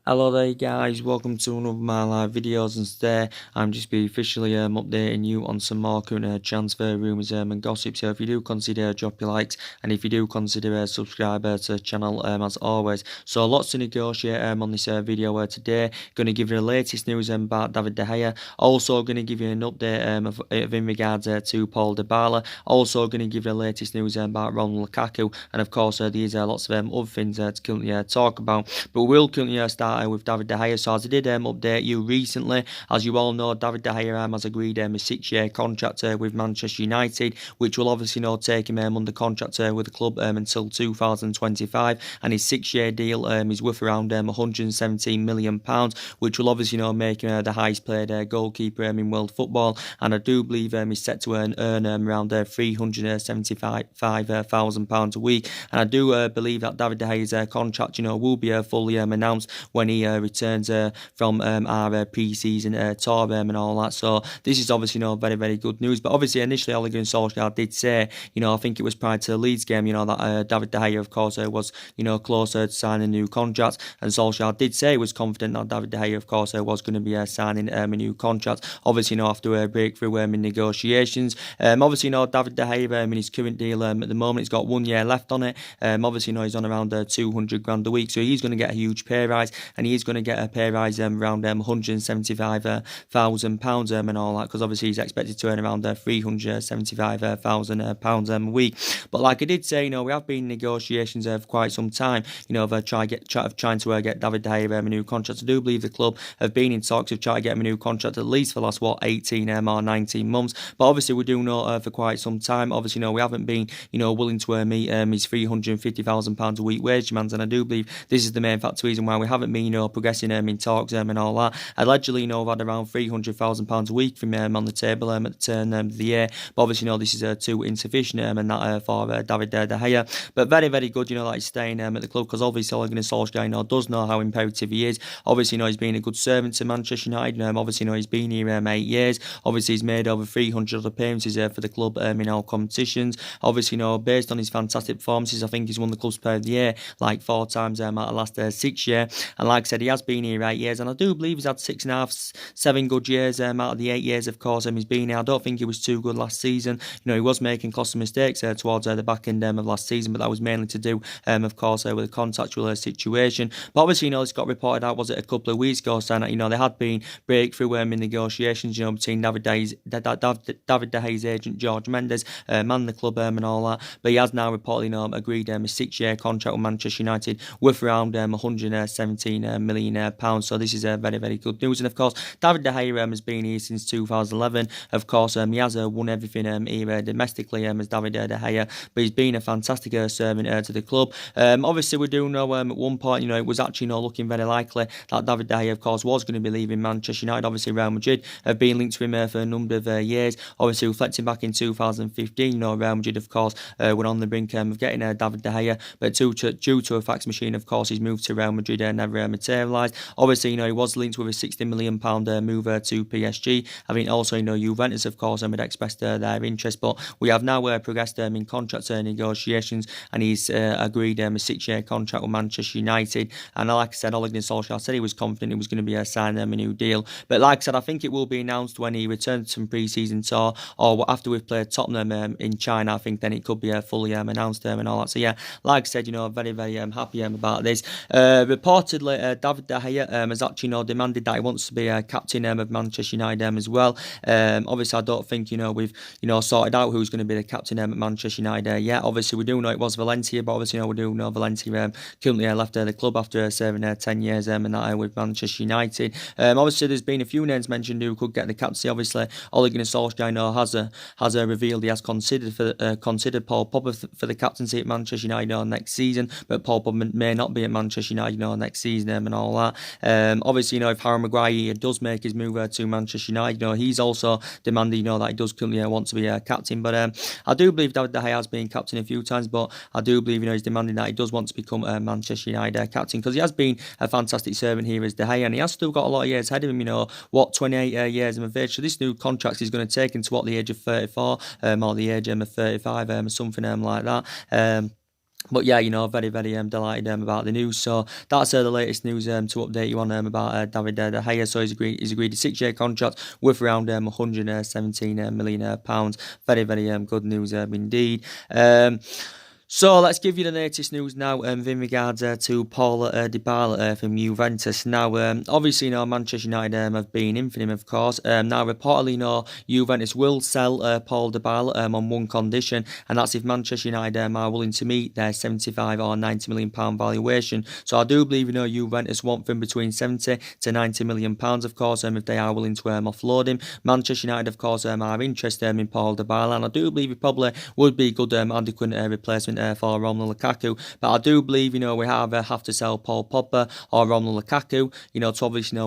Hello there guys, welcome to one of my live videos, and today I'm just be officially updating you on some more current transfer rumours and gossip. So if you do consider drop your likes, and if you do consider subscribe to the channel as always. So lots to negotiate on this video today. Going to give you the latest news about David De Gea. Also going to give you an update of in regards to Paulo Dybala. Also going to give you the latest news about Lukaku, and of course there's lots of other things to currently talk about. But we'll currently start with David De Gea. So as I did update you recently, as you all know, David De Gea has agreed a 6-year contract with Manchester United, which will obviously take him under contract with the club until 2025, and his 6-year deal is worth around £117 million, which will obviously make him the highest paid goalkeeper in world football, and I do believe he's set to earn around £375,000 a week, and I do believe that David De Gea's contract will be fully announced when he returns from our pre-season tour and all that. So this is obviously very, very good news. But obviously initially Ole Gunnar Solskjaer did say, I think it was prior to the Leeds game, that David De Gea of course was closer to signing a new contract, and Solskjaer did say he was confident that David De Gea of course was going to be signing a new contract. Obviously after a breakthrough in negotiations. Obviously David De Gea in his current deal at the moment, he's got 1 year left on it. Obviously he's on around 200 grand a week, so he's going to get a huge pay rise, and he is going to get a pay rise around £175,000 and all that, because obviously he's expected to earn around £375,000 a week. But like I did say, we have been in negotiations for quite some time, of trying to get David De Gea a new contract. I do believe the club have been in talks of trying to get him a new contract at least for the last 18 or 19 months. But obviously we do know for quite some time, obviously we haven't been willing to meet his £350,000 a week wage demands, and I do believe this is the main factor reason why we haven't been progressing in talks and all that. Allegedly I've had around £300,000 a week from on the table at the turn of the year, but obviously this is too insufficient and that for David De Gea. But very, very good that he's staying at the club, because obviously Ole Gunnar Solskjaer does know how imperative he is. Obviously he's been a good servant to Manchester United. Obviously he's been here 8 years. Obviously he's made over 300 appearances for the club in all competitions. Obviously based on his fantastic performances, I think he's won the club's player of the year like 4 times out of the last 6 years. And like I said, he has been here 8 years, and I do believe he's had 6.5, 7 good years out of the 8 years. Of course, he's been here. I don't think he was too good last season. He was making costly mistakes towards the back end of last season, but that was mainly to do, of course, with the contractual situation. But obviously, it's got reported out, was it a couple of weeks ago, saying that there had been breakthrough in negotiations, between David De Gea's agent George Mendes and the club and all that. But he has now reportedly agreed a 6-year contract with Manchester United worth around £117 million. So this is very, very good news. And of course, David De Gea has been here since 2011. Of course, he has won everything here domestically as David De Gea, but he's been a fantastic servant to the club. Obviously, we do know at one point, it was actually looking very likely that David De Gea, of course, was going to be leaving Manchester United. Obviously, Real Madrid have been linked to him for a number of years. Obviously, reflecting back in 2015, Real Madrid, of course, were on the brink of getting David De Gea, but due to a fax machine, of course, he's moved to Real Madrid and never materialised. Obviously, he was linked with a £60 million move to PSG. I think also, Juventus, of course, had expressed their interest, but we have now progressed in contract negotiations, and he's agreed a 6-year contract with Manchester United. And like I said, Ole Gunnar Solskjaer said he was confident he was going to be signing a new deal. But like I said, I think it will be announced when he returns from pre-season tour, or after we've played Tottenham in China. I think then it could be fully announced and all that. So yeah, like I said, very, very happy about this. Reportedly, David De Gea has actually demanded that he wants to be captain of Manchester United as well. Obviously, I don't think we've sorted out who's going to be the captain at Manchester United yet. Obviously, we do know it was Valencia, but obviously we do know Valencia currently left the club after serving 10 years and that with Manchester United. Obviously, there's been a few names mentioned who could get the captaincy. Obviously, Ole Gunnar Solskjaer has revealed he has considered Paul Pogba for the captaincy at Manchester United next season, but Paul Pogba may not be at Manchester United next season and all that. Obviously, if Harry Maguire does make his move to Manchester United, he's also demanded that he does currently want to be a captain. But I do believe David De Gea has been captain a few times, but I do believe he's demanding that he does want to become a Manchester United captain, because he has been a fantastic servant here as De Gea, and he has still got a lot of years ahead of him. 28 years of age. So this new contract is going to take him to the age of 34 or the age of 35 something like that. But yeah, very, very delighted about the news. So that's the latest news to update you on about David De Gea. So he's agreed a 6-year contract worth around 117 million pounds. Very, very good news indeed. So let's give you the latest news now in regards to Paulo Dybala from Juventus. Now, obviously, Manchester United have been in for him, of course. Now, reportedly, Juventus will sell Paulo Dybala on one condition, and that's if Manchester United are willing to meet their 75 or 90 million pound valuation. So I do believe, Juventus want from between 70 to 90 million pounds, of course, if they are willing to offload him. Manchester United, of course, are interested in Paulo Dybala, and I do believe he probably would be a good adequate replacement for Romelu Lukaku. But I do believe, we have to sell Paul Pogba or Romelu Lukaku, to obviously,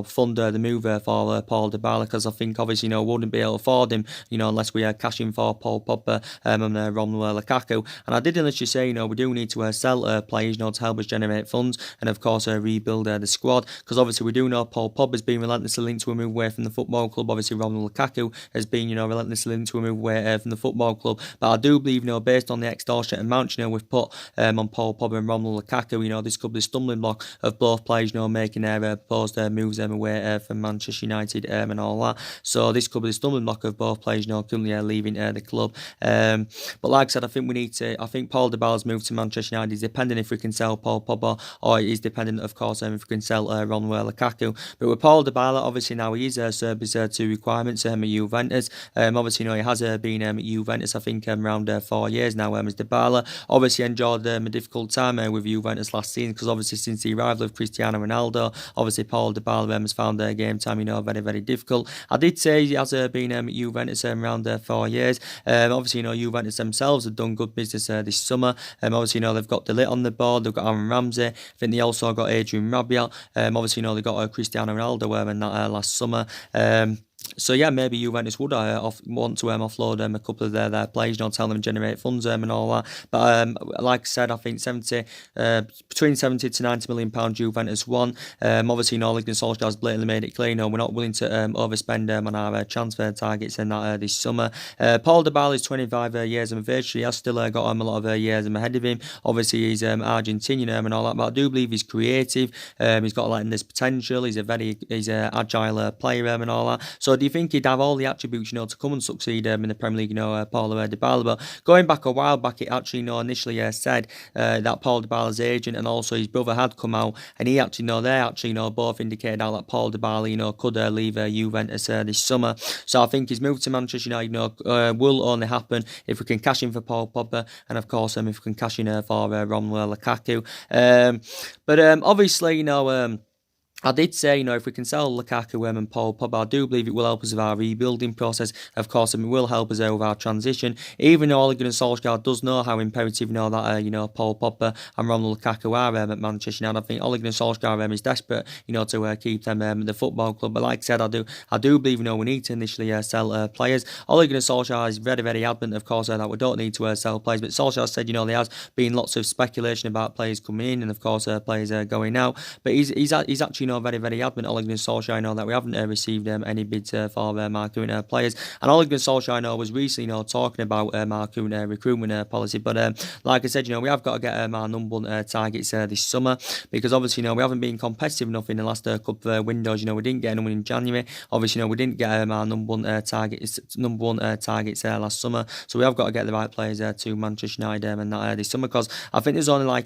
fund the move for Paul Dybala, because I think obviously, wouldn't be able to afford him, unless we are cashing for Paul Pogba and Romelu Lukaku. And I did initially say, we do need to sell players, to help us generate funds and of course rebuild the squad, because obviously we do know Paul Pogba has been relentlessly linked to a move away from the football club. Obviously Romelu Lukaku has been, relentlessly linked to a move away from the football club. But I do believe, based on the extortionate amount, we've put on Paul Pogba and Romelu Lukaku, this could be a stumbling block of both players, making their proposed moves away from Manchester United and all that. So this could be the stumbling block of both players, currently leaving the club. But like I said, I think Paul Dybala's move to Manchester United is dependent if we can sell Paul Pogba, or it is dependent, of course, if we can sell Romelu Lukaku. But with Paul Dybala, obviously now he is served his two requirements at Juventus. Obviously, he has been at Juventus, I think, around 4 years now. As Dybala obviously enjoyed a difficult time with Juventus last season, because obviously since the arrival of Cristiano Ronaldo, obviously Paul Dybala has found game time, very, very difficult. I did say he has been at Juventus around 4 years. Obviously, Juventus themselves have done good business this summer. Obviously, they've got De Ligt on the board, they've got Aaron Ramsey, I think they also got Adrian Rabiot. Obviously, they got Cristiano Ronaldo in that last summer. So yeah, maybe Juventus would want to offload a couple of their players, tell them to generate funds and all that. But like I said, I think between 70 to 90 million pounds Juventus won. Obviously, Ole Gunnar Solskjaer has blatantly made it clear, we're not willing to overspend on our transfer targets in that this summer. Paul Dybala is 25 years of age. He has still got a lot of years ahead of him. Obviously, he's Argentinian and all that, but I do believe he's creative. He's got this potential. He's a agile player and all that. So do you think he'd have all the attributes, to come and succeed in the Premier League, Paulo Dybala? But going back a while back, it actually, initially said that Paul Dybala's agent and also his brother had come out, and he actually, both indicated out that Paul Dybala, could leave Juventus this summer. So I think his move to Manchester United, will only happen if we can cash in for Paul Pogba, and of course, if we can cash in for Romelu Lukaku. But obviously, I did say, if we can sell Lukaku and Paul Pogba, I do believe it will help us with our rebuilding process. Of course, it will help us with our transition. Even though Ole Gunnar Solskjaer does know how imperative, that Paul Pogba and Romelu Lukaku are at Manchester United. I think Ole Gunnar Solskjaer is desperate, to keep them at the football club. But like I said, I do believe, we need to initially sell players. Ole Gunnar Solskjaer is very, very adamant, of course, that we don't need to sell players. But Solskjaer said, there has been lots of speculation about players coming in and, of course, players going out. But he's actually, very, very adamant, Ole Gunnar Solskjaer, that we haven't received any bids for Marcoon players. And Ole Gunnar Solskjaer, was recently, talking about Marcoon recruitment policy. But like I said, we have got to get our number one targets this summer, because obviously, we haven't been competitive enough in the last couple of windows. We didn't get anyone in January. Obviously, we didn't get our number one targets last summer. So we have got to get the right players to Manchester United and that this summer, because I think there's only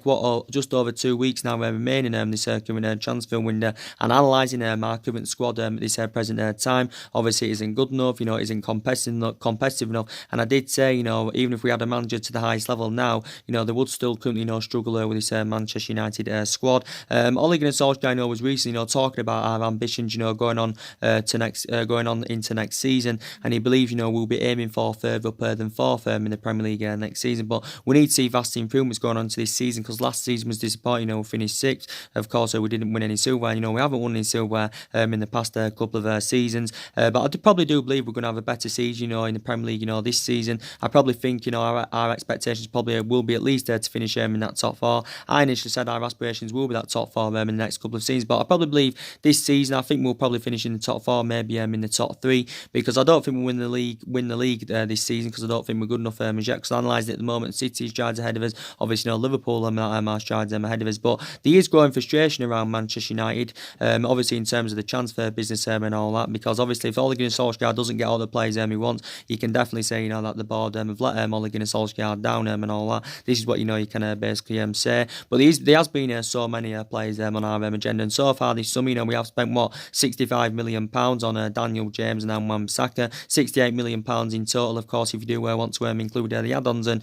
just over 2 weeks now remaining this current transfer window. And analysing our current squad at this present time, obviously it isn't good enough, it isn't competitive enough. And I did say, even if we had a manager to the highest level now, they would still currently, struggle with this Manchester United squad. Ole Gunnar Solskjaer, was recently, talking about our ambitions, going on into next season, and he believes, we'll be aiming for further up than fourth in the Premier League next season. But we need to see vast improvements going on to this season, because last season was disappointing. We finished sixth. Of course, we didn't win any silver. we haven't won in silverware in the past couple of seasons, but I probably do believe we're going to have a better season, in the Premier League, this season. I probably think, our expectations probably will be at least to finish in that top four. I initially said our aspirations will be that top four in the next couple of seasons, but I probably believe this season, I think we'll probably finish in the top four, maybe in the top three, because I don't think we'll win the league this season, because I don't think we're good enough as yet. Because I analysed it at the moment, City strides ahead of us. Obviously, Liverpool are strides ahead of us, but there is growing frustration around Manchester United. Obviously, in terms of the transfer business and all that, because obviously, if Ole Gunnar Solskjaer doesn't get all the players he wants, you can definitely say that the board have let Ole Gunnar Solskjaer down and all that. This is what you can basically say. But there has been so many players on our agenda, and so far this summer, we have spent £65 million on Daniel James and Wan-Bissaka, £68 million in total, of course, if you do want to include the add-ons. And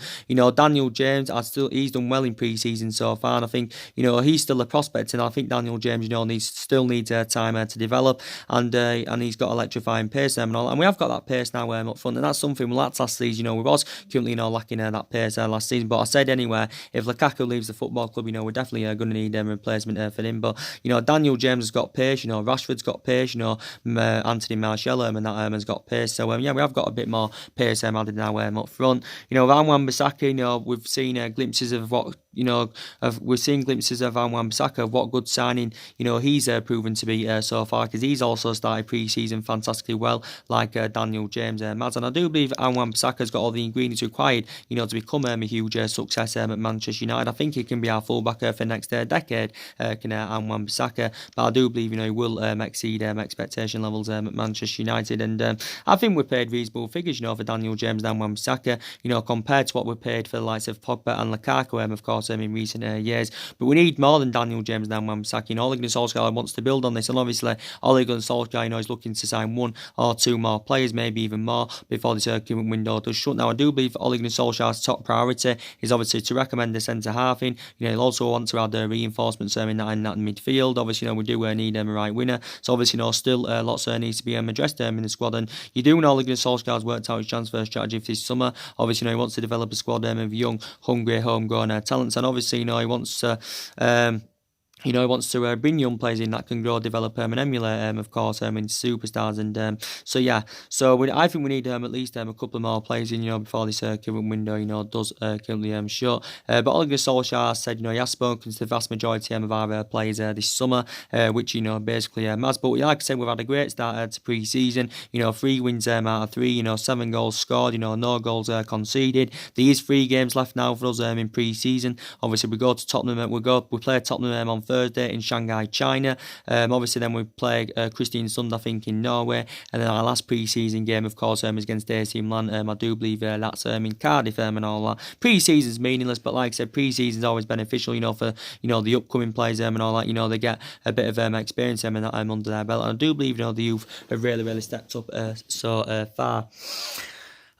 Daniel James, he's done well in pre-season so far, and I think he's still a prospect, and I think Daniel James still needs time to develop, and he's got electrifying pace and all, and we have got that pace now up front, and that's something we lacked last season. We was currently lacking that pace last season, but I said anyway, if Lukaku leaves the football club, we're definitely going to need a replacement for him. But Daniel James has got pace, Rashford's got pace, Anthony Martial and that has got pace. So we have got a bit more pace added now up front. Wan-Bissaka, we've seen glimpses of what we've seen glimpses of Wan-Bissaka, of what good signing he's proven to be so far, because he's also started pre-season fantastically well, like Daniel James has, and I do believe Wan-Bissaka's got all the ingredients required to become a huge success at Manchester United. I think he can be our fullback for the next decade, Wan-Bissaka, but I do believe he will exceed expectation levels at Manchester United, and I think we paid reasonable figures for Daniel James and Wan-Bissaka, compared to what we paid for the likes of Pogba and Lukaku, of course, in recent years. But we need more than Daniel James and Wan-Bissaka. Ole Gunnar Solskjaer wants to build on this, and obviously Ole Gunnar Solskjaer is looking to sign one or two more players, maybe even more, before this current window does shut. Now, I do believe Ole Gunnar Solskjaer's top priority is obviously to recommend a centre half in. He'll also want to add reinforcements in that midfield. Obviously, we do need a right winner. So obviously, still lots needs to be addressed in the squad. And you do know Ole Gunnar Solskjaer's worked out his transfer strategy for this summer. Obviously, he wants to develop a squad of young, hungry, homegrown talents, and obviously, he wants to. He wants to bring young players in that can grow, develop and emulate, of course, into superstars. And I think we need at least a couple of more players in, before this current window, does currently shut. But Ole Gunnar Solskjaer said, he has spoken to the vast majority of our players this summer, which, basically has. But like I said, we've had a great start to pre-season, 3 wins out of 3, 7 goals scored, no goals conceded. There is 3 games left now for us in pre-season. Obviously, we go to Tottenham, we play Tottenham on Thursday in Shanghai, China. Obviously, then we play Kristiansund, I think, in Norway, and then our last pre-season game, of course, is against AC Milan. I do believe that's in Cardiff and all that. Pre-season's meaningless, but like I said, pre-season's always beneficial, for the upcoming players and all that. They get a bit of experience and that under their belt. And I do believe the youth have really stepped up so far.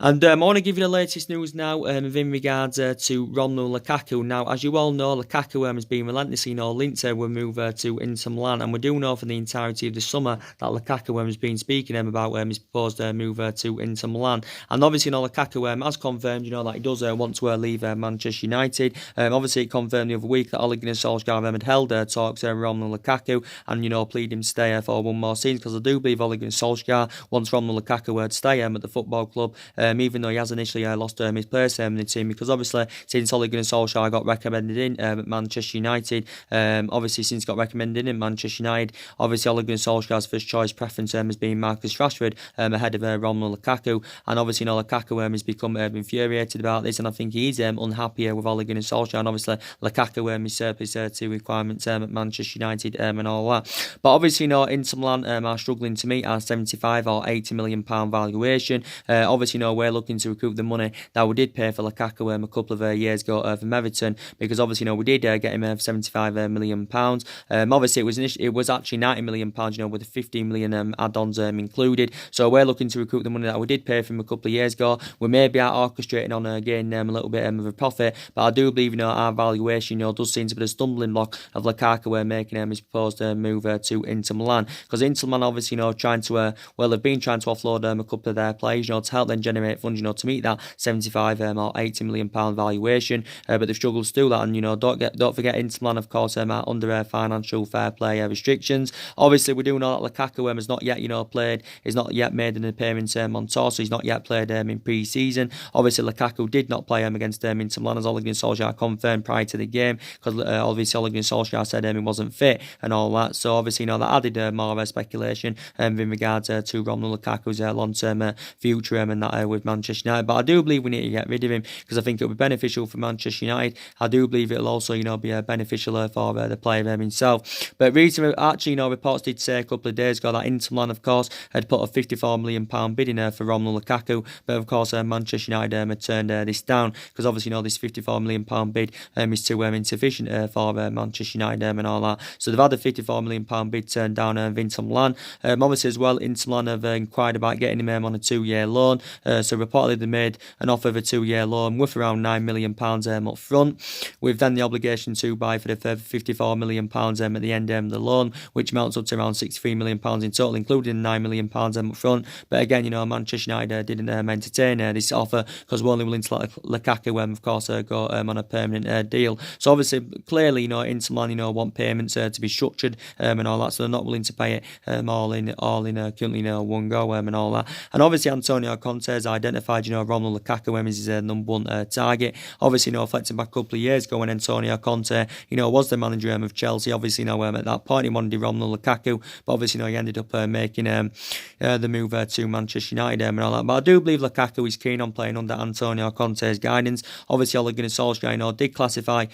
And I want to give you the latest news now in regards to Romelu Lukaku. Now, as you all know, Lukaku has been relentlessly linked to a move to Inter Milan, and we do know for the entirety of the summer that Lukaku has been speaking about his proposed move to Inter Milan. And obviously, Lukaku has confirmed, that he does want to leave Manchester United. Obviously, it confirmed the other week that Ole Gunnar Solskjaer had held talks with Romelu Lukaku and, pleaded him to stay for one more season, because I do believe Ole Gunnar Solskjaer wants Romelu Lukaku to stay at the football club. Even though he has initially lost his place in the team, because obviously since Ole Gunnar Solskjaer got recommended in at Manchester United, since got recommended in Manchester United, obviously Ole Gunnar Solskjaer's first choice preference has been Marcus Rashford ahead of Romelu Lukaku, and obviously Lukaku has become infuriated about this, and I think he is unhappy with Ole Gunnar Solskjaer, and obviously Lukaku is surplus to requirements at Manchester United and all that. But obviously Inter Milan are struggling to meet our 75 or 80 million pound valuation. Obviously we're looking to recoup the money that we did pay for Lukaku a couple of years ago from Everton, because obviously we did get him for 75 million pounds. Obviously it was actually 90 million pounds, with the 15 million add-ons included. So we're looking to recoup the money that we did pay for him a couple of years ago. We may be out orchestrating on again a little bit of a profit, but I do believe our valuation does seem to be the stumbling block of Lukaku making his proposed move to Inter Milan, because Inter Milan obviously they've been trying to offload a couple of their players to help them generate generate funds, to meet that 75 or 80 million pound valuation, but they've struggled to do that. And don't forget Inter Milan, of course, are under financial fair play restrictions. Obviously, we do know that Lukaku has not yet played, he's not yet made an appearance on tour, so he's not yet played in pre-season. Obviously, Lukaku did not play against Inter Milan, as Ole Gunnar Solskjaer confirmed prior to the game, because obviously Ole Gunnar Solskjaer said he wasn't fit and all that. So obviously, that added more speculation in regards to Romelu Lukaku's long-term future and that with Manchester United. But I do believe we need to get rid of him, because I think it'll be beneficial for Manchester United. I do believe it'll also be beneficial for the player himself. But recently, actually, reports did say a couple of days ago that Inter Milan, of course, had put a £54 million bid in for Romelu Lukaku, but of course Manchester United had turned this down, because obviously this £54 million bid is too insufficient for Manchester United and all that. So they've had a £54 million bid turned down Inter Milan. Obviously as well, Inter Milan have inquired about getting him on a 2-year loan. So reportedly they made an offer of a 2-year loan worth around £9 million up front, with then the obligation to buy for the further £54 million at the end of the loan, which amounts up to around £63 million in total, including £9 million up front. But again, Manchester United didn't entertain this offer, because we're only willing to let Lukaku, of course, go on a permanent deal. So obviously, clearly, Inter Milan, want payments to be structured and all that, so they're not willing to pay it all in currently one go and all that. And obviously, Antonio Conte has identified Romelu Lukaku as his number one target. Obviously, reflecting back a couple of years ago when Antonio Conte, was the manager of Chelsea. Obviously, at that point he wanted Romelu Lukaku, but obviously, he ended up making the move to Manchester United and all that. But I do believe Lukaku is keen on playing under Antonio Conte's guidance. Obviously, Ole Gunnar Solskjaer, did classify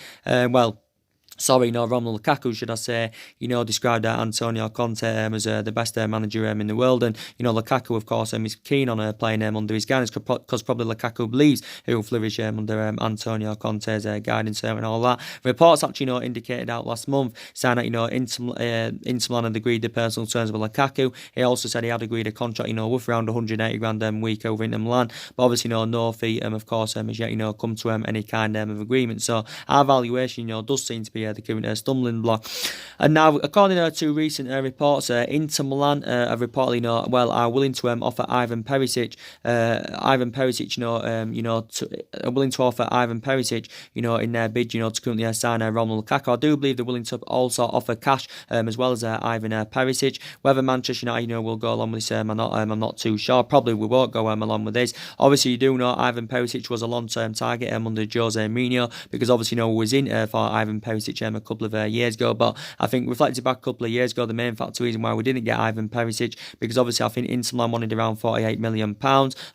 Romelu Lukaku, should I say, described Antonio Conte as the best manager in the world. And, Lukaku, of course, is keen on playing under his guidance, because probably Lukaku believes he will flourish under Antonio Conte's guidance and all that. Reports actually, indicated out last month, saying that, Inter Milan had agreed the personal terms with Lukaku. He also said he had agreed a contract, worth around 180 grand a week over Inter Milan. But obviously, no fee, of course, has yet, come to any kind of agreement. So our valuation, does seem to be the current stumbling block. And now, according to recent reports, Inter Milan have reportedly are willing to offer Ivan Perisic. Are willing to offer Ivan Perisic, in their bid, to currently sign Romelu Lukaku. I do believe they're willing to also offer cash as well as Ivan Perisic. Whether Manchester United, will go along with this, I'm not too sure. Probably we won't go along with this. Obviously, you do know Ivan Perisic was a long-term target under Jose Mourinho, because obviously, we was in for Ivan Perisic a couple of years ago. But I think, reflected back a couple of years ago, the main factor reason why we didn't get Ivan Perisic, because obviously I think Inter Milan wanted around £48 million.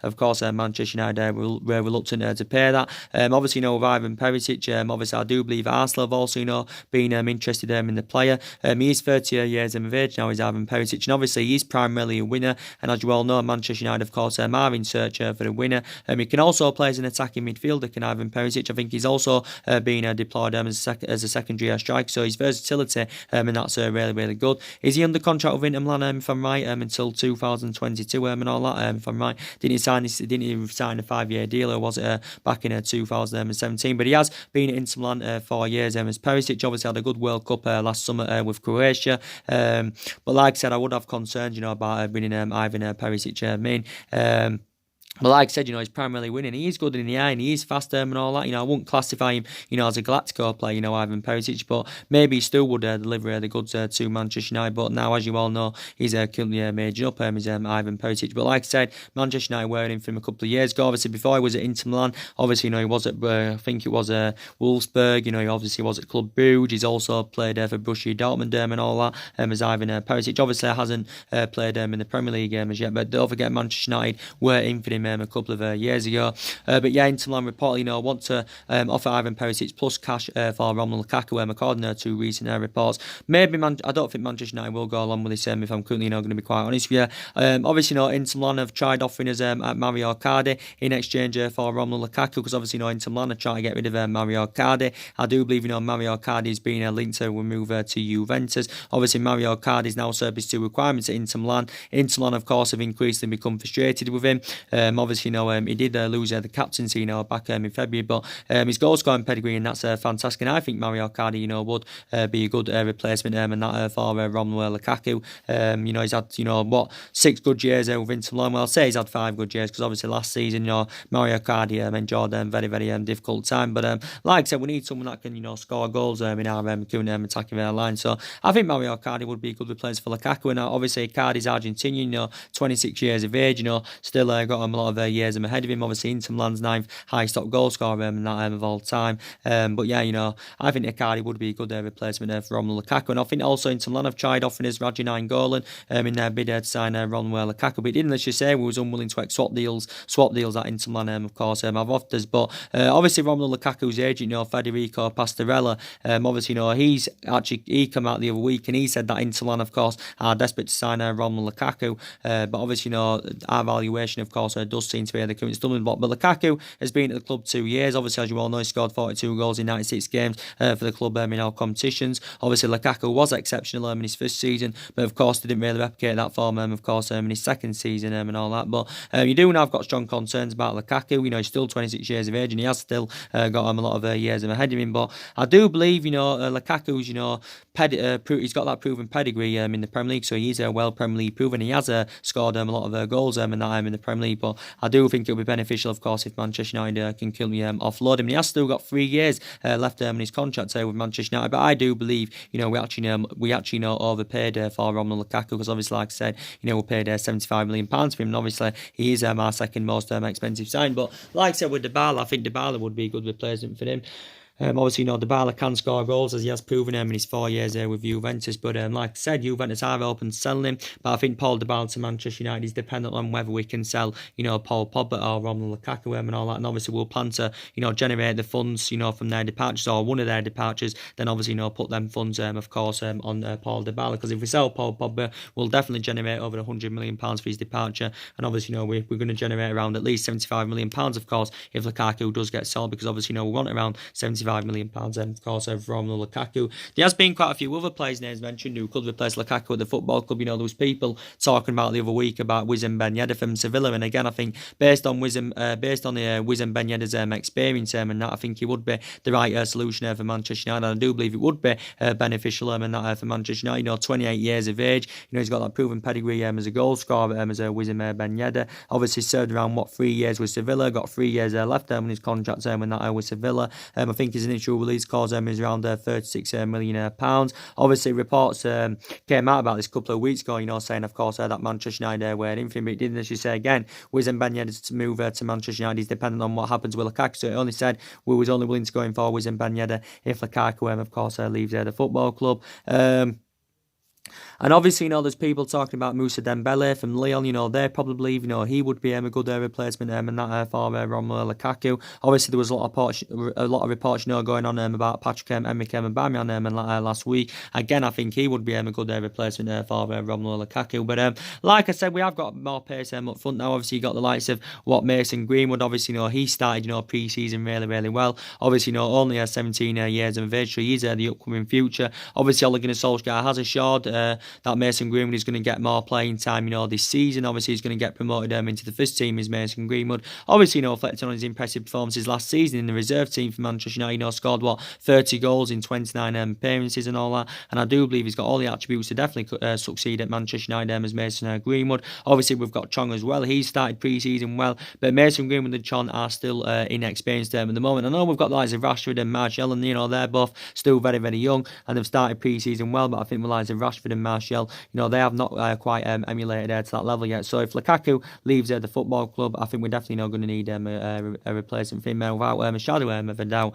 Of course, Manchester United were reluctant to pay that. Obviously, with Ivan Perisic, obviously I do believe Arsenal have also, been interested in the player. He is 30 years of age now, is Ivan Perisic, and obviously he's primarily a winner. And as you all know, Manchester United, of course, are in search for a winner. He can also play as an attacking midfielder, can Ivan Perisic. I think he's also been deployed as a secondary striker, so his versatility, and that's really, really good. Is he under contract with Inter Milan, if I'm right, until 2022 and all that, if I'm right? Didn't he sign a 5-year deal, or was it back in 2017? But he has been at Inter Milan 4 years. As Perisic obviously had a good World Cup last summer with Croatia, but like I said, I would have concerns, about bringing Ivan Perisic in. But like I said, he's primarily winning. He is good in the eye and he is fast and all that. I wouldn't classify him, as a Galactico player, Ivan Perisic, but maybe he still would deliver the goods to Manchester United. But now, as you all know, he's currently major up as Ivan Perisic. But like I said, Manchester United were in for him a couple of years ago. Obviously, before he was at Inter Milan, obviously, he was at, I think it was Wolfsburg, he obviously was at Club Brugge. He's also played for Borussia Dortmund and all that, as Ivan Perisic. Obviously, hasn't played in the Premier League as yet, but don't forget, Manchester United were in for him a couple of years ago. But yeah, Inter Milan reportedly want to offer Ivan Perisic plus cash for Romelu Lukaku, according to recent reports. Maybe I don't think Manchester United will go along with this, if I'm currently going to be quite honest with you. Obviously, Inter Milan have tried offering us Mario Icardi in exchange for Romelu Lukaku, because obviously, Inter Milan are trying to get rid of Mario Icardi. I do believe, Mario Icardi has been linked to a move to Juventus. Obviously, Mario Icardi is now service to requirements at Inter Milan. Inter Milan, of course, have increasingly become frustrated with him. Obviously, he did lose the captaincy, back in February, but his goal scoring pedigree, and that's fantastic. And I think Mario Cardi, would be a good replacement, and that for Romelu Lukaku. He's had, 6 good years with Inter Milan. Well, I'll say he's had 5 good years because obviously last season, Mario Cardi enjoyed a very, very difficult time. But like I said, we need someone that can, score goals in our current attacking line. So I think Mario Cardi would be a good replacement for Lukaku. And obviously, Cardi's Argentinian, 26 years of age, still got a lot of years ahead of him. Obviously, Inter Milan's 9th highest top goal scorer in that of all time. But yeah, I think Cardi would be a good replacement for Romelu Lukaku. And I think also Inter Milan have tried offering us Radja Nainggolan in their bid to sign Romelu Lukaku. But it didn't, let's just say, we was unwilling to swap deals at Inter Milan, of course, have offered us. But obviously, Romelu Lukaku's agent, Federico Pastorella, obviously, he came out the other week and he said that Inter Milan, of course, are desperate to sign Romelu Lukaku. But obviously, our valuation, of course, does seem to be the current stumbling block. But Lukaku has been at the club 2 years. Obviously, as you all know, he scored 42 goals in 96 games for the club in all competitions. Obviously, Lukaku was exceptional in his first season, but of course, they didn't really replicate that form, of course, in his second season and all that. But you do now have got strong concerns about Lukaku. He's still 26 years of age and he has still got a lot of years ahead of him. But I do believe, Lukaku's, he's got that proven pedigree in the Premier League, so he's well Premier League proven. He has scored a lot of goals in the Premier League. But I do think it'll be beneficial, of course, if Manchester United can offload him. And he has still got 3 years left in his contract with Manchester United. But I do believe, we actually overpaid for Romelu Lukaku because obviously, like I said, we paid £75 million for him, and obviously he is our second most expensive sign. But like I said with Dybala, I think Dybala would be a good replacement for him. Obviously, Dybala can score goals as he has proven in his 4 years with Juventus. But like I said, Juventus are open to selling him. But I think Paul Dybala to Manchester United is dependent on whether we can sell, Paul Pogba or Romelu Lukaku and all that. And obviously, we'll plan to, generate the funds, from their departures or one of their departures. Then obviously, put them funds, of course, on Paul Dybala. Because if we sell Paul Pogba, we'll definitely generate over £100 million for his departure. And obviously, we're going to generate around at least £75 million, of course, if Lukaku does get sold. Because obviously, we want around £75 million, and of course, from Lukaku. There has been quite a few other players' names mentioned who could replace Lukaku at the football club. There was people talking about the other week about Wissam Ben Yedder from Sevilla, and again, I think based on Wissam Ben Yedder's experience, and that I think he would be the right solution for Manchester United. And I do believe it would be beneficial and that for Manchester United. 28 years of age. He's got that proven pedigree as a goal scorer as Wissam Ben Yedder. Obviously served around 3 years with Sevilla. Got 3 years left on his contract when that with Sevilla. I think his initial release clause is around £36 million. Obviously, reports came out about this a couple of weeks ago, saying, of course, that Manchester United were in for him. But it didn't actually say again, Wissam Ben Yedder to move to Manchester United is dependent on what happens with Lukaku. So it only said we was only willing to go in for Wissam Ben Yedder if Lukaku, of course, leaves the football club. And obviously, there's people talking about Moussa Dembele from Lyon. They probably believe, he would be a good replacement and that for Romelu Lukaku. Obviously, there was a lot of reports, going on about Patrick Emerick Aubameyang last week. Again, I think he would be a good replacement for Romelu Lukaku. But like I said, we have got more pace up front now. Obviously, you got the likes of Mason Greenwood. Obviously, he started, pre-season really, really well. Obviously, only 17 years of age, so he's the upcoming future. Obviously, Ole Gunnar Solskjaer has assured that Mason Greenwood is going to get more playing time, this season. Obviously, he's going to get promoted into the first team, is Mason Greenwood. Obviously, reflecting on his impressive performances last season in the reserve team for Manchester United, scored 30 goals in 29 appearances and all that. And I do believe he's got all the attributes to definitely succeed at Manchester United as Mason Greenwood. Obviously, we've got Chong as well. He's started pre-season well, but Mason Greenwood and Chong are still inexperienced at the moment. I know we've got the likes of Rashford and Martial, and they're both still very, very young, and they've started pre-season well. But I think the likes of Rashford and Martial, they have not quite emulated to that level yet. So if Lukaku leaves the football club, I think we're definitely not going to need a replacement for him without a shadow of a doubt.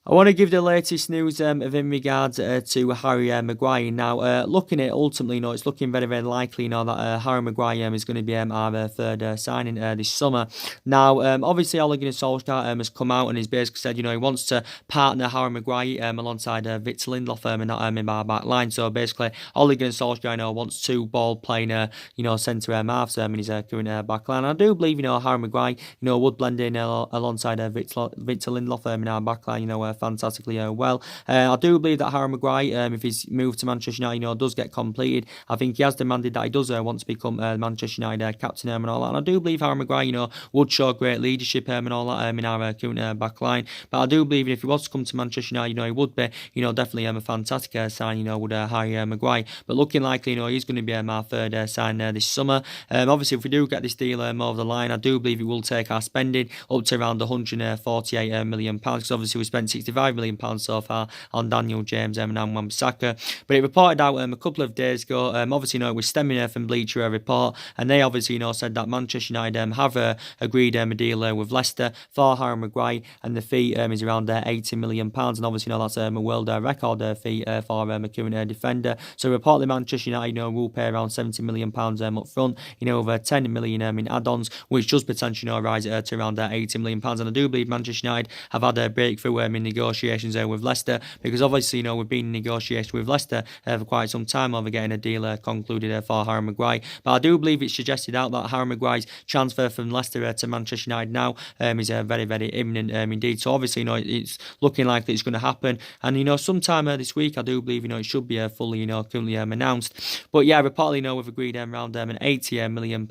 I want to give the latest news in regards to Harry Maguire. Now, looking at ultimately, it's looking very, very likely that Harry Maguire is going to be our third signing this summer. Now, obviously, Ole Gunnar Solskjaer has come out and he's basically said, he wants to partner Harry Maguire alongside Victor Lindelof in our back line. So basically, Ole Gunnar Solskjaer wants 2 ball playing, centre halves in his current back line. I do believe, Harry Maguire, would blend in alongside Victor Lindelof in our back line, fantastically well. I do believe that Harry Maguire, if his move to Manchester United, does get completed, I think he has demanded that he does want to become Manchester United captain and all that. And I do believe Harry Maguire, would show great leadership and all that in our current back line. But I do believe if he was to come to Manchester United, he would be, definitely a fantastic sign, with Harry Maguire. But looking likely, he's going to be our third sign this summer. Obviously, if we do get this deal over the line, I do believe it will take our spending up to around £148 million. Because obviously we spent £65 million so far on Daniel James and Wan-Bissaka. But it reported out a couple of days ago, obviously, it was stemming from Bleacher Report, and they obviously, said that Manchester United have agreed a deal with Leicester for Harry Maguire, and the fee is around £80 million. And obviously, that's a world record fee for a current defender. So reportedly, Manchester United, will pay around £70 million up front, over £10 million in add-ons, which does potentially rise to around £80 million. And I do believe Manchester United have had a breakthrough in negotiations with Leicester, because obviously, we've been in negotiations with Leicester for quite some time over getting a deal concluded for Harry Maguire. But I do believe it's suggested out that Harry Maguire's transfer from Leicester to Manchester United now is very, very imminent indeed. So obviously, it's looking like it's going to happen. And, sometime this week, I do believe, it should be fully, currently announced. But yeah, reportedly, we've agreed around an £80 million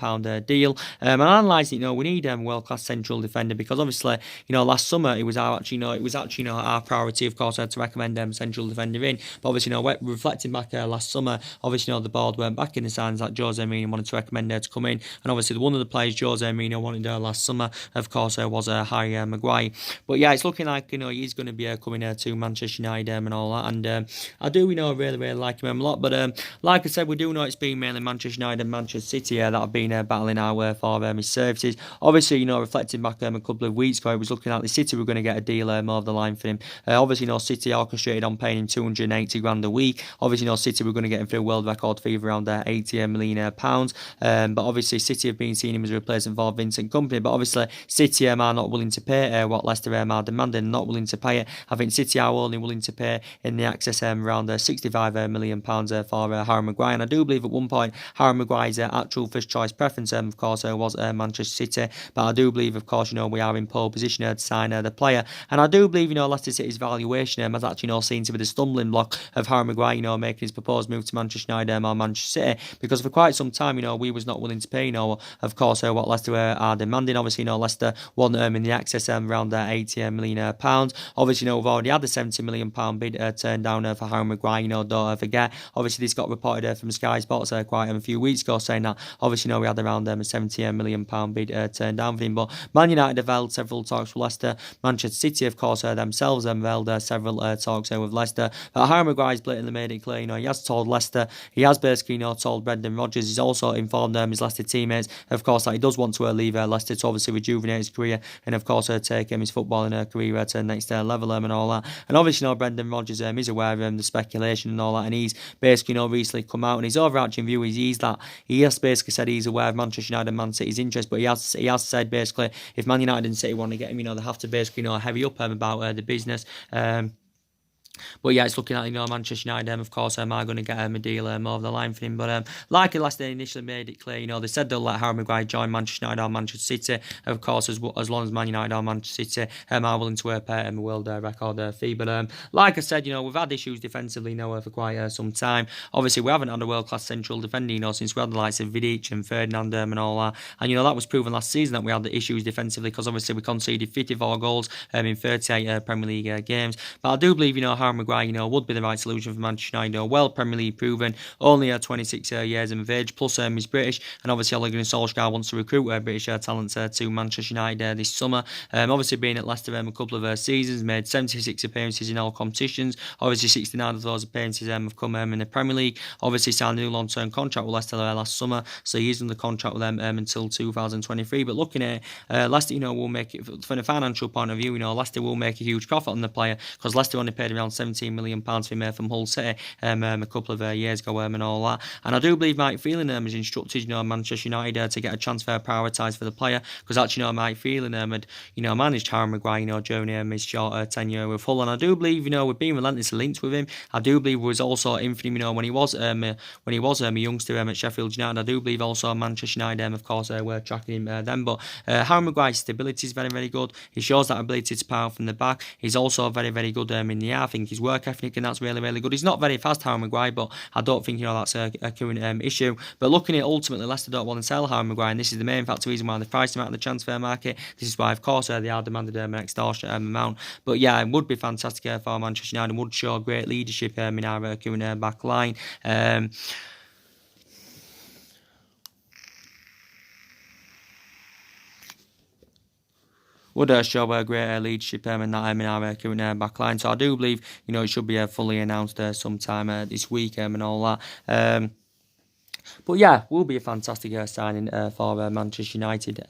deal. And analysing it, we need a world-class central defender, because obviously, last summer it was our our priority, of course, to recommend central defender in. But obviously, reflecting back last summer, obviously, the board weren't back in the signs that Jose Mourinho wanted to recommend to come in. And obviously, one of the players Jose Mourinho wanted last summer, of course, was Harry Maguire. But yeah, it's looking like, he's going to be coming to Manchester United and all that. And I do, really, really like him a lot. But like I said, we do know it's been mainly Manchester United and Manchester City that have been battling our for his services. Obviously, reflecting back a couple of weeks ago, it was looking like the City were going to get a deal over the line for him. Obviously, City orchestrated on paying him £280,000 a week. Obviously, City were going to get him for a world record fee of around £80 million. But obviously, City have been seeing him as a replacement for Vincent Kompany. But obviously, City are not willing to pay what Leicester are demanding, not willing to pay it. I think City are only willing to pay in the excess around £65 million for Harry Maguire. And I do believe at one point, Harry Maguire's actual first choice preference, of course, was Manchester City. But I do believe, of course, we are in pole position to sign the player. And I do believe, Leicester City's valuation has actually seen to be the stumbling block of Harry Maguire, making his proposed move to Manchester United or Manchester City. Because for quite some time, we was not willing to pay, of course, what Leicester are demanding. Obviously, Leicester won in the excess around £80 million. Obviously, we've already had the £70 million bid turned down for Harry Maguire. Don't forget. Obviously, this got reported from Sky Sports quite a few weeks ago, saying that obviously, we had around a £70 million bid turned down for him. But Man United have held several talks with Leicester. Manchester City, of course, themselves have held several talks with Leicester. But Harry Maguire's blatantly made it clear, he has told Leicester, he has basically, told Brendan Rodgers, he's also informed his Leicester teammates, of course, that he does want to leave Leicester to obviously rejuvenate his career and, of course, take his footballing career to the next level and all that. And obviously, Brendan Rodgers is aware of the speculation and all that, and he's basically, recently come out, and his overarching view is he has basically said he's aware of Manchester United and Man City's interest, but he has said basically if Man United and City want to get him, they have to basically, heavy up about the business. But yeah, it's looking at, Manchester United, of course, are going to get a deal over the line for him. But like Leicester initially made it clear, they said they'll let Harry Maguire join Manchester United or Manchester City, of course, as long as Man United or Manchester City are willing to pay him a world record fee. But like I said, we've had issues defensively now for quite some time. Obviously, we haven't had a world-class central defender, since we had the likes of Vidic and Ferdinand and all that. And, that was proven last season that we had the issues defensively, because obviously we conceded 54 goals in 38 Premier League games. But I do believe, Harry Maguire, would be the right solution for Manchester United. Well Premier League proven, only 26 years of age, plus he's British, and obviously Ole Gunnar Solskjaer wants to recruit British talents to Manchester United this summer. Obviously being at Leicester a couple of seasons, made 76 appearances in all competitions. Obviously 69 of those appearances have come in the Premier League. Obviously signed a new long-term contract with Leicester last summer, so he's under contract with them until 2023. But looking at Leicester, will make it from a financial point of view. Leicester will make a huge profit on the player, because Leicester only paid around around £17 million for him from Hull City a couple of years ago and all that. And I do believe Mike Phelan has instructed, Manchester United to get a transfer prioritised for the player, because actually, Mike Phelan had, managed Harry Maguire, during his short tenure with Hull. And I do believe, we've been relentlessly linked with him. I do believe was also in for him, when he was a youngster at Sheffield United. I do believe also Manchester United, of course, were tracking him then. But Harry Maguire's stability is very, very good. He shows that ability to power from the back. He's also very, very good in the air. I think his work ethic, and that's really, really good. He's not very fast, Harry Maguire, but I don't think, that's a current issue. But looking at ultimately, Leicester don't want to sell Harry Maguire, and this is the main factor reason why they priced him out of the transfer market. This is why, of course, they are demanded an extortionate amount. But yeah, it would be fantastic for Manchester United. Would show great leadership in our current back line. Would show a great leadership in that in our current back line. So I do believe, it should be fully announced sometime this week and all that. But yeah, will be a fantastic signing for Manchester United.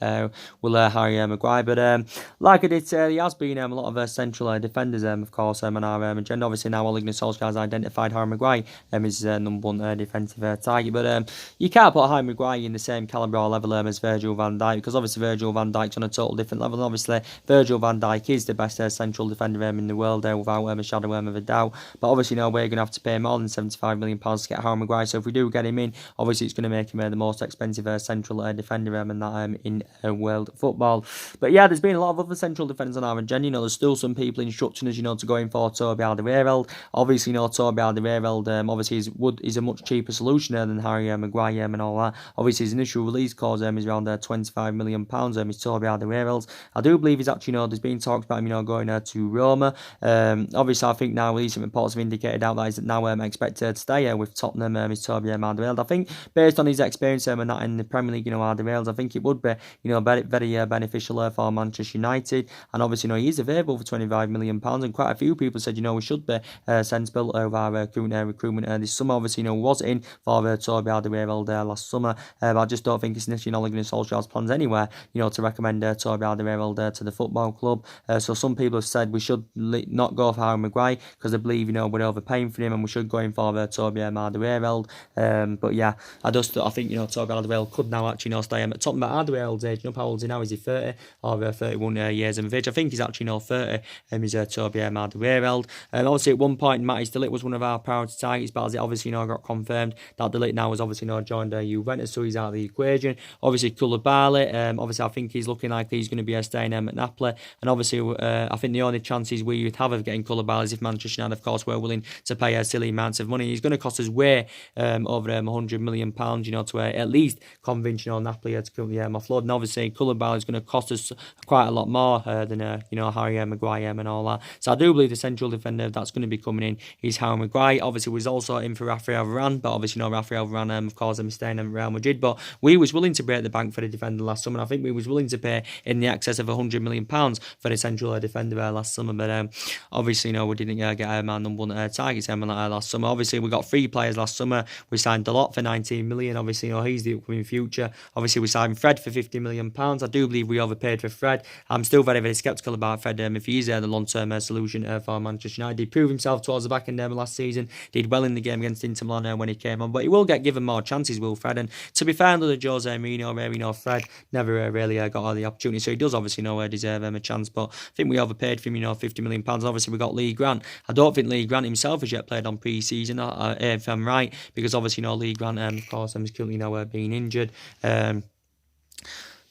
Will Harry Maguire. But like I did say, there has been a lot of central defenders, of course, on our agenda. Obviously, now Ole Gunnar Solskjaer has identified Harry Maguire as his number one defensive target. But you can't put Harry Maguire in the same calibre or level as Virgil van Dijk, because obviously Virgil van Dijk's on a total different level. And obviously, Virgil van Dijk is the best central defender in the world, without a shadow of a doubt. But obviously, we're going to have to pay more than £75 million to get Harry Maguire. So if we do get him in, obviously it's going to make him the most expensive central defender in world football. But yeah, there's been a lot of other central defenders on our agenda. There's still some people instructing us, to go in for Toby Alderweireld. Obviously, Toby Alderweireld obviously is a much cheaper solution than Harry Maguire and all that. Obviously, his initial release clause is around £25 million. Is Toby Alderweireld. I do believe he's actually, there's been talks about him, going to Roma. Obviously, I think now recent reports have indicated out that he's now expected to stay with Tottenham. Is Toby Alderweireld. I think based on his experience and that in the Premier League, Alderweireld, I think it would be, very, very beneficial for Manchester United. And obviously, he is available for £25 million, and quite a few people said, we should be sensible over our current recruitment this summer. Obviously, was in for Toby Alderweireld last summer, but I just don't think it's initially Ole Gunnar Solskjaer's plans anywhere, to recommend Toby Alderweireld to the football club. So some people have said we should not go for Harry Maguire because they believe, we're overpaying for him, and we should go in for Toby Alderweireld. But yeah, I think, Toby Alderweireld could now actually stay at Tottenham at Alderweireld's age. How old is he now? Is he 30 or 31 years of age? I think he's actually 30. Is Toby Alderweireld. Obviously, at one point, Matty De Ligt was one of our priority targets, but as it obviously got confirmed that De Ligt now has obviously joined Juventus, so he's out of the equation. Obviously, Koulibaly, obviously, I think he's looking like he's going to be staying at Napoli. And obviously, I think the only chances we would have of getting Koulibaly is if Manchester United, of course, were willing to pay silly amounts of money. He's going to cost us way over £100 million, to at least convince Napoli to come offload. And obviously, Koulibaly is going to cost us quite a lot more than Harry Maguire and all that. So I do believe the central defender that's going to be coming in is Harry Maguire. Obviously, was also in for Rafael Varane, but obviously, Rafael Varane, of course, I'm staying in Real Madrid. But we was willing to break the bank for the defender last summer. I think we was willing to pay in the excess of £100 million for the central defender last summer. But obviously, we didn't get our number one targets last summer. Obviously, we got 3 players last summer. We signed a lot for £19 million. Obviously, he's the upcoming future. Obviously, we signed Fred for £50 million. I do believe we overpaid for Fred. I'm still very, very sceptical about Fred if he is the long-term solution for Manchester United. He proved himself towards the back end last season. Did well in the game against Inter Milan when he came on, but he will get given more chances, will Fred. And to be fair, under Jose Mourinho, Fred never really got the opportunity. So he does obviously deserve a chance. But I think we overpaid for him, £50 million. Obviously, we got Lee Grant. I don't think Lee Grant himself has yet played on pre-season, if I'm right, because obviously Lee Grant, of course, is currently being injured.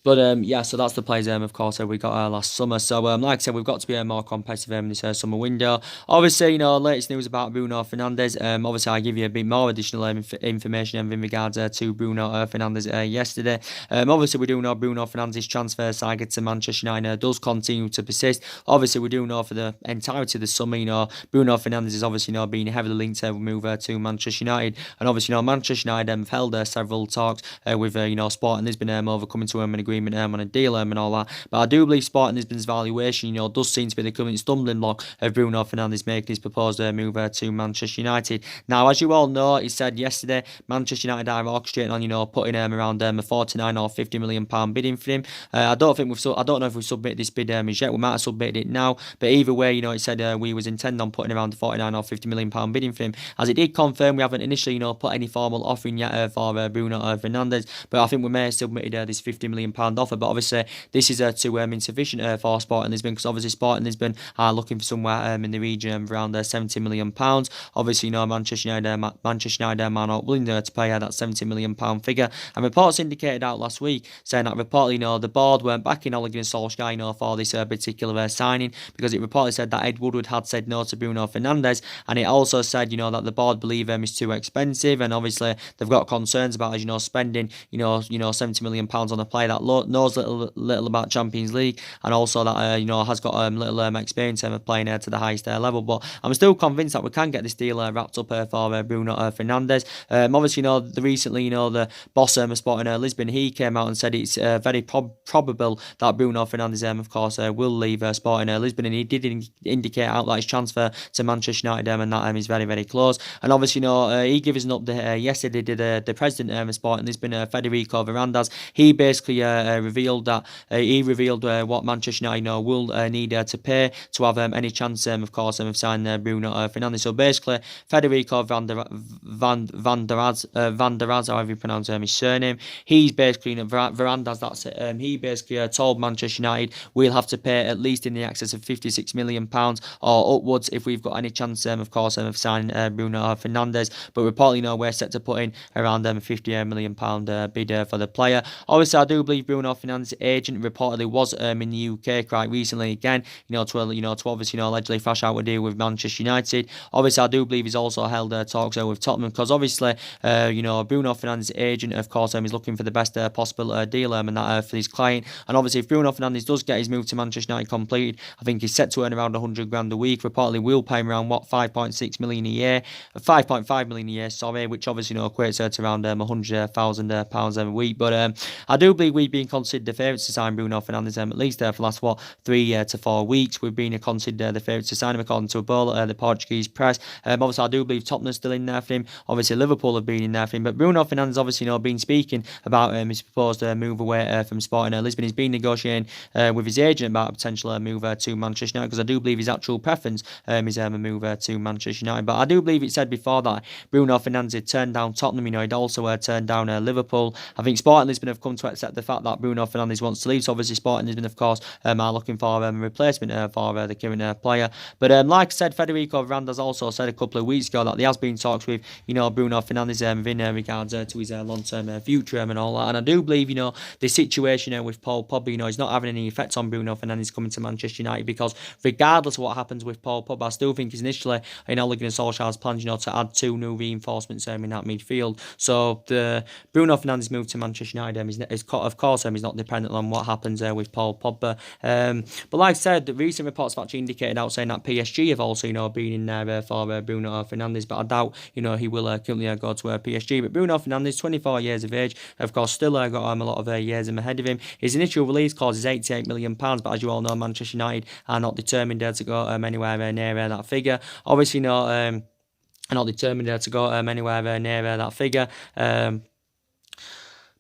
But yeah, so that's the players of course we got last summer. So like I said, we've got to be more competitive in this summer window. Obviously, latest news about Bruno Fernandes. Obviously, I give you a bit more additional information in regards to Bruno Fernandes yesterday. Obviously, we do know Bruno Fernandes' transfer saga to Manchester United does continue to persist. Obviously, we do know for the entirety of the summer, Bruno Fernandes is obviously being heavily linked to move to Manchester United, and obviously, Manchester United have held several talks with Sporting Lisbon over coming to a agreement on a deal and all that. But I do believe Sporting Lisbon's valuation, does seem to be the current stumbling block of Bruno Fernandes making his proposed move to Manchester United. Now, as you all know, he said yesterday, Manchester United are orchestrating on, putting around a 49 or 50 million pound bidding for him. I don't know if we've submitted this bid as yet. We might have submitted it now, but either way, he said we was intending on putting around the 49 or 50 million pound bidding for him. As it did confirm, we haven't initially, put any formal offering yet for Bruno Fernandes, but I think we may have submitted this 50 million pound offer. But obviously, this is too insufficient for Sporting Lisbon, because obviously Sporting Lisbon are looking for somewhere in the region of around 70 million pounds. Obviously, Manchester United are not willing to pay that 70 million pound figure. And reports indicated out last week saying that reportedly, the board weren't backing Ole Gunnar Solskjaer, for this particular signing, because it reportedly said that Ed Woodward had said no to Bruno Fernandes, and it also said, that the board believe is too expensive, and obviously they've got concerns about, spending, 70 million pounds on a player that knows little about Champions League, and also that, has got little experience of playing to the highest level. But I'm still convinced that we can get this deal wrapped up for Bruno Fernandes. Obviously, recently, the boss of Sporting Lisbon, he came out and said it's very probable that Bruno Fernandes, of course, will leave Sporting Lisbon, and he did indicate out that his transfer to Manchester United, and that is very, very close. And obviously, he gave us an update yesterday. Did the president of Sporting Lisbon, Federico Varandas, he basically revealed that what Manchester United will need to pay to have any chance, of course, of signing Bruno Fernandes. So basically, Federico Vanderaz, however you pronounce his surname, he's basically Varandas. That's it. He basically told Manchester United we'll have to pay at least in the excess of 56 million pounds or upwards if we've got any chance, of course, of signing Bruno Fernandes. But reportedly, we're set to put in around 50 million pound bid for the player. Obviously, I do believe Bruno Fernandes' agent reportedly was in the UK quite recently again, to obviously allegedly thrash out a deal with Manchester United. Obviously, I do believe he's also held talks with Tottenham, because obviously, Bruno Fernandes' agent, of course, is looking for the best possible deal and that for his client. And obviously, if Bruno Fernandes does get his move to Manchester United completed, I think he's set to earn around 100 grand a week. Reportedly, we'll pay him around 5.6 million a year, 5.5 million a year, sorry, which obviously equates to around 100,000 pounds a week. But I do believe we've been considered the favourites to sign Bruno Fernandes, at least for the last 3 to 4 weeks. We've been considered the favourites to sign him according to Paulo, the Portuguese press. Obviously, I do believe Tottenham's still in there for him. Obviously, Liverpool have been in there for him. But Bruno Fernandes, obviously, been speaking about his proposed move away from Sporting Lisbon. He's been negotiating with his agent about a potential move to Manchester United, because I do believe his actual preference is a move to Manchester United. But I do believe it said before that Bruno Fernandes had turned down Tottenham. He'd also turned down Liverpool. I think Sporting Lisbon have come to accept the fact that Bruno Fernandes wants to leave. So obviously, Sporting Lisbon, of course, are looking for a replacement for the current player. But like I said, Federico Varandas also said a couple of weeks ago that there has been talks with Bruno Fernandes in regards to his long-term future and all that. And I do believe the situation with Paul Pogba is not having any effect on Bruno Fernandes coming to Manchester United, because regardless of what happens with Paul Pogba, I still think he's initially in Ole Gunnar Solskjaer's plans to add 2 new reinforcements in that midfield. So the Bruno Fernandes move to Manchester United is of course is not dependent on what happens with Paul Pogba. But like I said, the recent reports have actually indicated out saying that PSG have also been in there for Bruno Fernandes, but I doubt he will currently go to PSG. But Bruno Fernandes, 24 years of age, of course, still got a lot of years ahead of him. His initial release clause is 88 million pounds, but as you all know, Manchester United are not determined to go anywhere near that figure. Obviously, are not determined to go anywhere near that figure.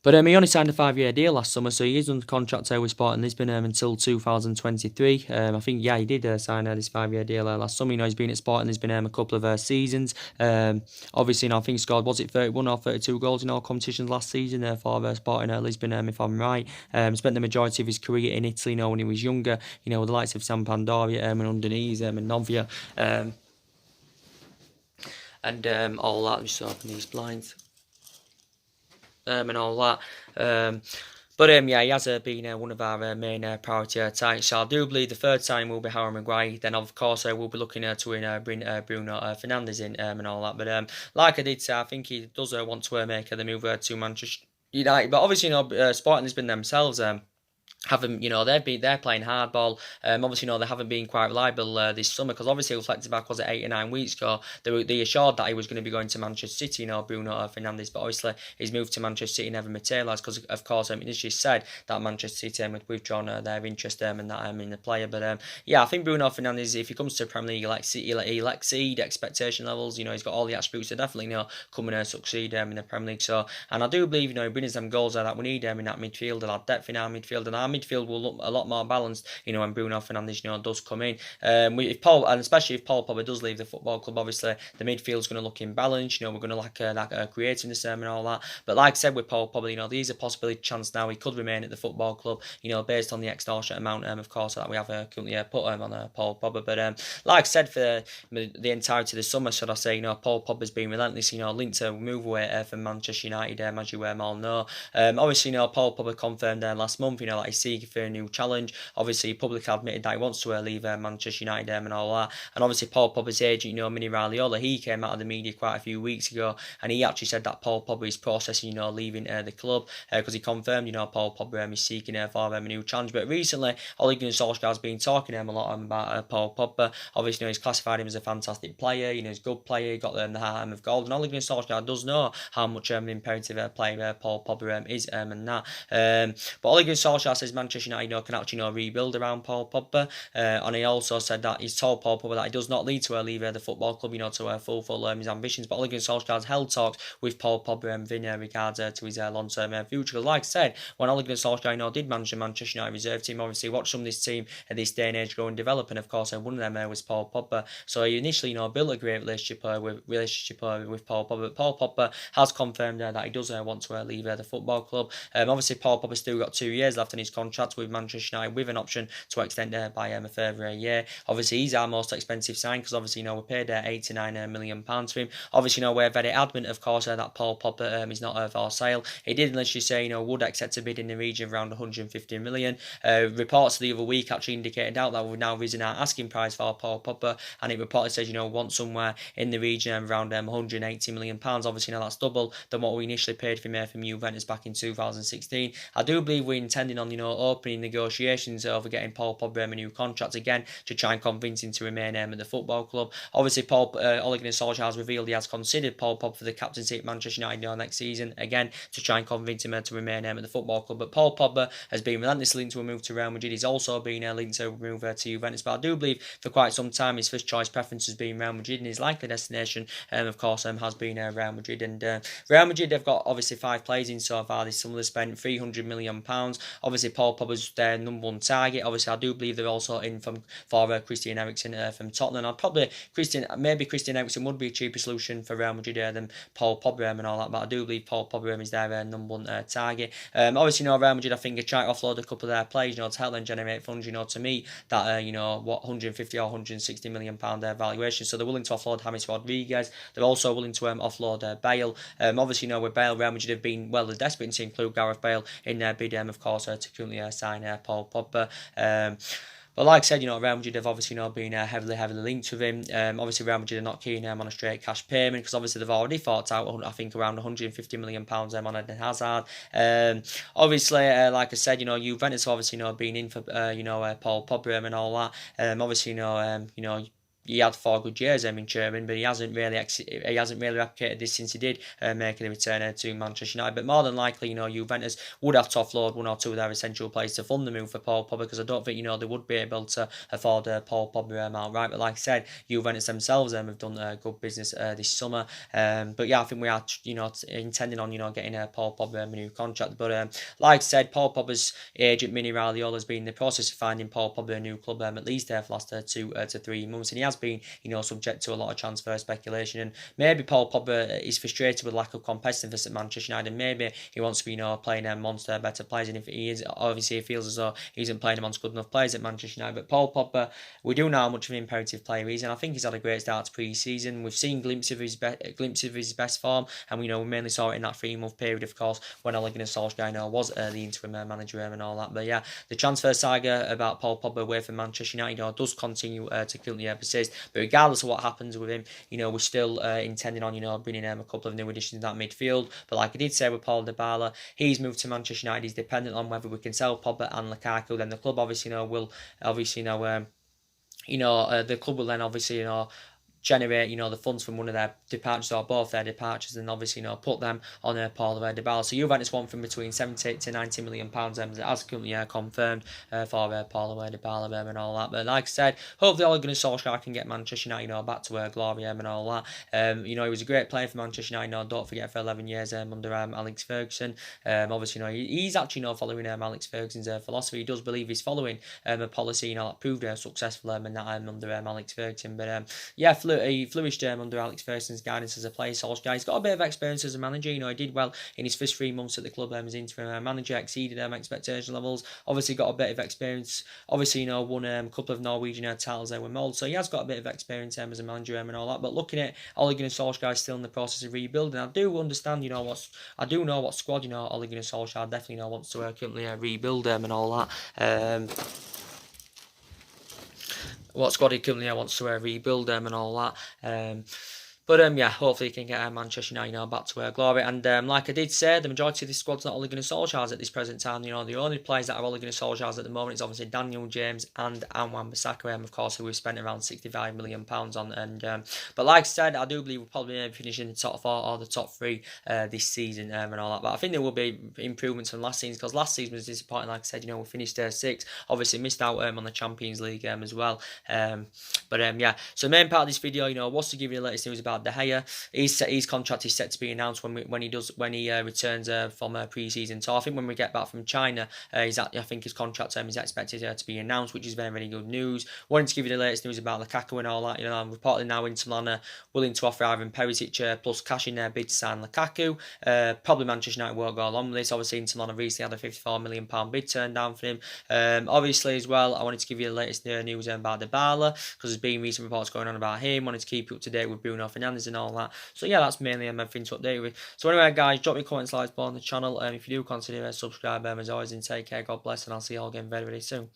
But he only signed a 5-year deal last summer, so he is under contract with Sporting Lisbon until 2023. I think, he did sign this 5-year deal last summer. He's been at Sporting Lisbon a couple of seasons. Obviously, I think he scored, was it 31 or 32 goals in all competitions last season for Sporting Lisbon, if I'm right. Spent the majority of his career in Italy, when he was younger, with the likes of Sampdoria and Udinese and Novia. And all that. Just open these blinds. And all that. But he has been one of our main priority targets. So I do believe the third signing will be Harry Maguire. Then, of course, we'll be looking to bring Bruno Fernandes in and all that. But like I did say, I think he does want to make the move to Manchester United. But obviously, Sporting has been themselves. haven't, they're playing hardball. Obviously, they haven't been quite reliable this summer, because obviously reflected back, was it 8 or 9 weeks ago, they assured that he was going to be going to Manchester City, Bruno Fernandes, but obviously his move to Manchester City never materialised, because of course initially said that Manchester City had withdrawn their interest and that in the player. But yeah, I think Bruno Fernandes, if he comes to the Premier League, he'll exceed expectation levels. He's got all the attributes to definitely come and succeed in the Premier League. So, and I do believe he brings them goals that we need in that midfield, and our depth in our midfield, and our midfield will look a lot more balanced, when Bruno Fernandes, does come in. If Paul, and especially if Paul Pogba does leave the football club, obviously the midfield's going to look imbalanced. We're going to lack that creativeness and all that. But like I said with Paul Pogba, there's a possibility chance now he could remain at the football club, based on the extortionate amount, of course, that we have currently put on Paul Pogba. But like I said, for the entirety of the summer, should I say, Paul Pogba's been relentless, linked to move away from Manchester United, as you all know. Obviously, Paul Pogba confirmed last month, that he's seeking for a new challenge. Obviously, he publicly admitted that he wants to leave Manchester United and all that. And obviously, Paul Pogba's agent, Mini Raiola, he came out of the media quite a few weeks ago, and he actually said that Paul Pogba is processing, leaving the club, because he confirmed, Paul Pogba is seeking for a new challenge. But recently, Ole Gunnar Solskjaer has been talking a lot about Paul Pogba. Obviously, he's classified him as a fantastic player. He's a good player. He got the heart of gold. And Ole Gunnar Solskjaer does know how much an imperative player Paul Pogba is, and that. But Ole Gunnar Solskjaer says Manchester United can actually rebuild around Paul Pogba, and he also said that he's told Paul Pogba that he does not lead to leave the football club, to fulfil his ambitions. But Ole Gunnar Solskjaer has held talks with Paul Pogba and Vin regards to his long-term future. Like I said, when Ole Gunnar Solskjaer did manage the Manchester United reserve team, obviously watched some of this team at this day and age grow and develop, and of course one of them was Paul Pogba. So he initially built a great relationship with Paul Pogba. But Paul Pogba has confirmed that he does want to leave the football club. Obviously Paul Pogba's still got 2 years left in his contract with Manchester United, with an option to extend by a further year. Obviously he's our most expensive sign, because obviously we paid £89 million for him. Obviously we're very adamant, of course, that Paul Pogba is not for sale. He did initially say would accept a bid in the region of around 150 million. Reports the other week actually indicated out that we've now risen our asking price for Paul Pogba, and it reportedly says want somewhere in the region of around 180 million pounds. Obviously that's double than what we initially paid for him from Juventus back in 2016. I do believe we're intending on opening negotiations over getting Paul Pogba a new contract again, to try and convince him to remain at the football club. Obviously Ole Gunnar Solskjaer has revealed he has considered Paul Pogba for the captaincy at Manchester United next season, again to try and convince him to remain at the football club. But Paul Pogba has been relentlessly linked to a move to Real Madrid. He's also been linked to a move to Juventus, but I do believe for quite some time his first choice preference has been Real Madrid, and his likely destination of course has been Real Madrid. And Real Madrid have got obviously 5 players in so far this summer. They spent £300 million. Obviously Paul Pogba's their number one target. Obviously I do believe they're also in for Christian Eriksen from Tottenham. I'd probably Christian Eriksen would be a cheaper solution for Real Madrid than Paul Pogba and all that, but I do believe Paul Pogba is their number one target. Obviously Real Madrid I think are trying to offload a couple of their players, to help them generate funds, to meet that 150 or 160 million pound valuation. So they're willing to offload James Rodriguez. They're also willing to offload Bale. Obviously with Bale, Real Madrid have been desperate to include Gareth Bale in their bid, of course, to currently sign Paul Pogba. But like I said, Real Madrid have obviously been heavily linked with him. Obviously Real Madrid are not keen on a straight cash payment, because obviously they've already forked out I think around 150 million pounds on Eden Hazard. Obviously, like I said, Juventus obviously been in for Paul Pogba and all that. Obviously he had 4 good years in Germany, but he hasn't really replicated this since he did making a return to Manchester United. But more than likely, Juventus would have to offload 1 or 2 of their essential players to fund the move for Paul Pogba, because I don't think they would be able to afford Paul Pogba outright. But like I said, Juventus themselves have done good business this summer. But yeah, I think we are intending on getting Paul Pogba a new contract. But like I said, Paul Pogba's agent Mini Raiola has been in the process of finding Paul Pogba a new club at least for the last 2 to 3 months, and he has been subject to a lot of transfer speculation. And maybe Paul Pogba is frustrated with lack of competitiveness at Manchester United, and maybe he wants to be playing monster better players, and if he is, obviously he feels as though he isn't playing amongst good enough players at Manchester United. But Paul Pogba, we do know how much of an imperative player he is, and I think he's had a great start to pre-season. We've seen glimpses of his best form, and we mainly saw it in that 3-month period, of course, when Ole Gunnar Solskjaer was the interim manager and all that. But yeah, the transfer saga about Paul Pogba away from Manchester United does continue to currently persist. assist. But regardless of what happens with him, you know, we're still intending on, you know, bringing a couple of new additions in that midfield. But like I did say with Paulo Dybala, he's moved to Manchester United. He's dependent on whether we can sell Pogba and Lukaku. Then the club obviously, you know, will obviously, the club will then obviously, you know, generate, you know, the funds from one of their departures or both their departures, and obviously, you know, put them on Paulo Dybala. So Juventus want from between 70 to 90 million pounds, as currently confirmed for Paulo Dybala and all that. But like I said, hopefully Ole Gunnar Solskjaer can get Manchester United, you know, back to glory and all that. You know, he was a great player for Manchester United. You know, don't forget, for 11 years under Alex Ferguson. Obviously, you know, he's actually, you know, following Alex Ferguson's philosophy. He does believe he's following a policy, you know, that proved successful and that under Alex Ferguson. But yeah, he flourished under Alex Ferguson's guidance as a player. Solskjaer, he's got a bit of experience as a manager. You know, he did well in his first 3 months at the club as interim manager, exceeded expectation levels. Obviously, got a bit of experience. Obviously, you know, won a couple of Norwegian titles with Mold, so he has got a bit of experience as a manager and all that. But looking at Ole Gunnar Solskjaer is still in the process of rebuilding. I do understand, you know, I do know what squad, you know, Ole Gunnar Solskjaer definitely, you know, wants to currently rebuild them and all that. What squad he currently wants to rebuild them and all that. But yeah, hopefully he can get Manchester United, you know, back to glory. And like I did say, the majority of this squad's not Ole Gunnar Solskjaer's at this present time. You know, the only players that are Ole Gunnar Solskjaer's at the moment is obviously Daniel James and Wan-Bissaka, of course, who we've spent around £65 million on. And but like I said, I do believe we'll probably finish in the top 4 or the top 3 this season and all that. But I think there will be improvements from last season, because last season was disappointing. Like I said, you know, we finished 6th. Obviously missed out on the Champions League as well. Yeah. So the main part of this video, you know, was to give you the latest news about De Gea. His contract is set to be announced when he returns from a pre-season tour. I think when we get back from China, I think his contract term is expected to be announced, which is very, very good news. Wanted to give you the latest news about Lukaku and all that. You know, I'm reportedly now Inter Milan willing to offer Ivan Perisic plus cash in their bid to sign Lukaku. Probably Manchester United won't go along with this. Obviously, Inter Milan recently had a £54 million bid turned down for him. Obviously, as well, I wanted to give you the latest news about Dybala, because there's been recent reports going on about him. Wanted to keep you up to date with Bruno Fernandes and all that. So yeah, that's mainly everything to update you with. So anyway, guys, drop me comments, likes below on the channel, and if you do consider subscribe, as always, and take care, God bless, and I'll see you all again very, very soon.